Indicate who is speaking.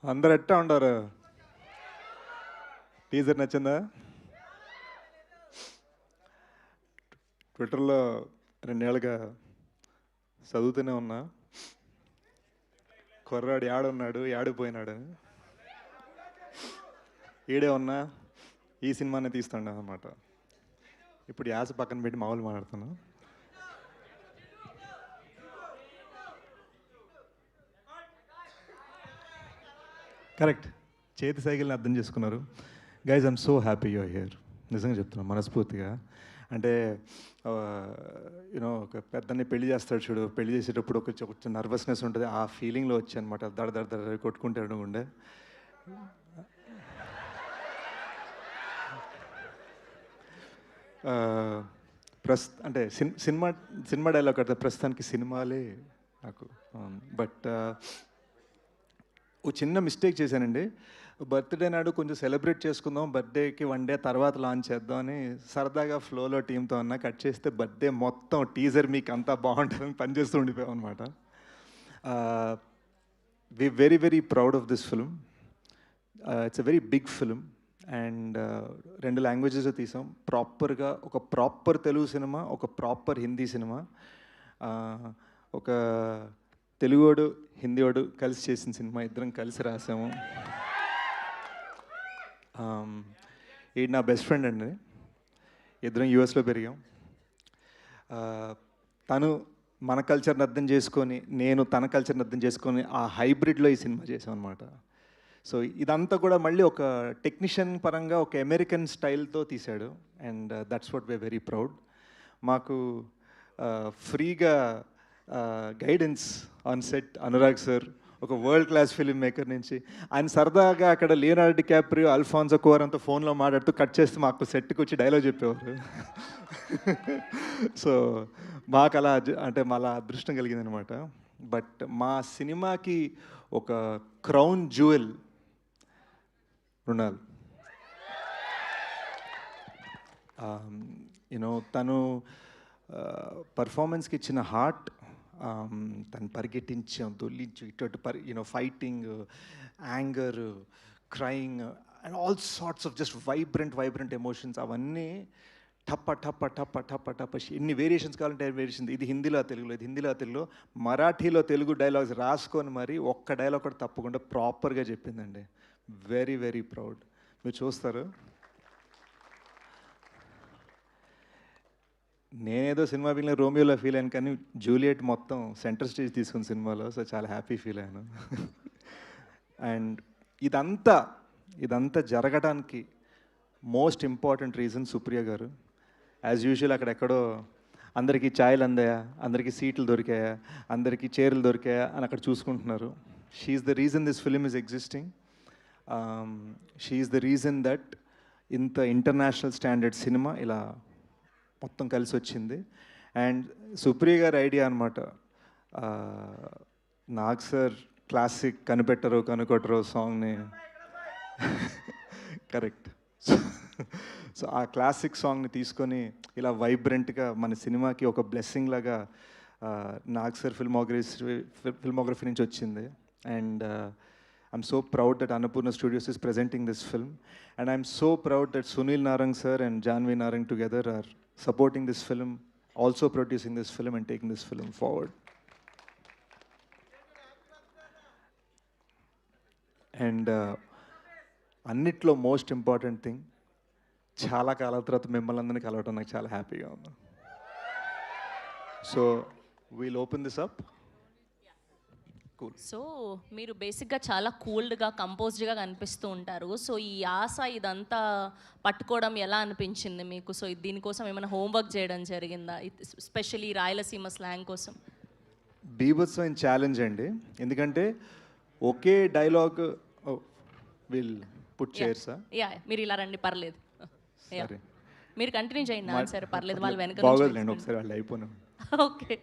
Speaker 1: అందరు ఎట్టా ఉండారు? టీజర్ నచ్చిందా? ట్విట్టర్లో 2 ఏళ్ళుగా చదువుతూనే ఉన్నా, కుర్రాడు యాడున్నాడు, యాడిపోయినాడు అని. ఈడే ఉన్నా ఈ సినిమానే తీస్తాడు అనమాట. ఇప్పుడు యాస పక్కన పెట్టి మామూలు మాట్లాడుతాను. కరెక్ట్, చేతి సైకిల్ని అర్థం చేసుకున్నారు. Guys, I'm so happy you're here. నిజంగా చెప్తున్నాను మనస్ఫూర్తిగా. అంటే యూనో ఒక పెద్దని పెళ్లి చేస్తాడు చూడు, పెళ్లి చేసేటప్పుడు కొంచెం నర్వస్నెస్ ఉంటుంది, ఆ ఫీలింగ్లో వచ్చి అనమాట. దడ దడ దడ కొట్టుకుంటాడు ఉండే. అంటే సినిమా డైలాగ్ అంటే ప్రస్తుతానికి సినిమాలే నాకు. బట్ ఓ చిన్న మిస్టేక్ చేశానండి. బర్త్డే నాడు కొంచెం సెలబ్రేట్ చేసుకుందాం, బర్త్డేకి 1 డే తర్వాత లాంచ్ చేద్దామని సరదాగా ఫ్లోలో టీంతో అన్నా కట్ చేస్తే బర్త్డే మొత్తం టీజర్ మీకు అంతా బాగుంటుందని పనిచేస్తూ ఉండిపోయాం అనమాట. We very very proud of this film. It's a very big film and 2 languages తీసాం. ప్రాపర్గా ఒక ప్రాపర్ తెలుగు సినిమా, ఒక ప్రాపర్ హిందీ సినిమా, ఒక తెలుగువాడు హిందీవాడు కలిసి చేసిన సినిమా, ఇద్దరం కలిసి రాసాము. ఈ నా బెస్ట్ ఫ్రెండ్ అండి, ఇద్దరం యూఎస్లో పెరిగాం. తను మన కల్చర్ని అర్థం చేసుకొని, నేను తన కల్చర్ని అర్థం చేసుకొని ఆ హైబ్రిడ్లో ఈ సినిమా చేసాం అనమాట. సో ఇదంతా కూడా మళ్ళీ ఒక టెక్నీషియన్ పరంగా ఒక అమెరికన్ స్టైల్తో తీశాడు and that's what we're very proud. మాకు ఫ్రీగా guidance on set Anurag sir, ఒక వరల్డ్ క్లాస్ ఫిల్మ్ మేకర్ నుంచి. ఆయన సరదాగా అక్కడ లియోనార్డో డికాప్రియో, అల్ఫాన్సో కువారంతో ఫోన్లో మాట్లాడుతూ కట్ చేస్తే మాకు సెట్కి వచ్చి డైలాగ్ చెప్పేవారు. సో మాకు అలా అంటే అలా అదృష్టం కలిగిందనమాట. బట్ మా సినిమాకి ఒక క్రౌన్ జ్యువెల్ మృణాల్. యూనో తను పర్ఫార్మెన్స్కి ఇచ్చిన హార్ట్, తను పరిగెట్టించాం, దొల్లించు, ఇటు fighting, anger, crying and all sorts of just vibrant emotions, అవన్నీ టప్ప టప్ప టప్ప టప్ప టప్ప ఎన్ని వేరియేషన్స్ కావాలంటే వేరియేషన్. ఇది హిందీలో తెలుగులో, ఇది హిందీలో తెలుగులో, మరాఠీలో తెలుగు డైలాగ్స్ రాసుకొని మరి ఒక్క డైలాగ్ కూడా తప్పకుండా ప్రాపర్గా చెప్పిందండి. Very very proud. మీరు చూస్తారు. నేనేదో సినిమా ఫీల్ రోమియోలో ఫీల్ అయ్యాను, కానీ జూలియట్ మొత్తం సెంటర్ స్టేజ్ తీసుకున్న సినిమాలో. సో చాలా హ్యాపీ ఫీల్ అయ్యాను. అండ్ ఇదంతా జరగడానికి మోస్ట్ ఇంపార్టెంట్ రీజన్ సుప్రియ గారు. యాజ్ యూజువల్ అక్కడెక్కడో అందరికీ ఛాయలు అందాయా, అందరికీ సీట్లు దొరికాయా, అందరికీ చీరలు దొరికాయా అని అక్కడ చూసుకుంటున్నారు. She is the reason this film is existing. She is the reason that ఇంత ఇంటర్నేషనల్ స్టాండర్డ్ సినిమా ఇలా మొత్తం కలిసి వచ్చింది. అండ్ సుప్రియ గారి ఐడియా అనమాట. నాగ్ సార్ క్లాసిక్ కనిపెట్టరు కనుకొట్టరు సాంగ్ని కరెక్ట్. సో ఆ క్లాసిక్ సాంగ్ని తీసుకొని ఇలా వైబ్రెంట్గా మన సినిమాకి ఒక బ్లెస్సింగ్ లాగా నాగ్ సార్ ఫిల్మోగ్రఫీ నుంచి వచ్చింది. And I'm so proud that Annapurna Studios is presenting this film, and I'm so proud that Sunil Narang sir and Janvi Narang together are supporting this film, also producing this film and taking this film forward. And అన్నిట్లో most important thing, చాలా కాలం తర్వాత మిమ్మల్ని అందరినీ కలవటం నాకు చాలా హ్యాపీగా ఉంది. So we'll open this up.
Speaker 2: So మీరు బేసిక్గా చాలా కూల్డ్గా కంపోజ్డ్గా కనిపిస్తూ ఉంటారు. సో ఈ ఆశ ఇదంతా పట్టుకోవడం ఎలా అనిపించింది మీకు? సో దీనికోసం ఏమైనా హోంవర్క్ చేయడం జరిగిందా, స్పెషల్లీ రాయలసీమ స్లాంగ్ కోసం?
Speaker 1: బీభత్సమైన ఛాలెంజ్ అండి, ఎందుకంటే ఒకే dialogue will put chairs.
Speaker 2: Yeah, మీరు ఇలా రండి, పర్లేదు. మీరు కంటిన్యూ చేయండి ఆన్సర్, పర్లేదు. వాళ్ళు వెనక
Speaker 1: బాగోదులేండి, ఒకసారి వాళ్ళు అయిపోయినా.
Speaker 2: ఓకే.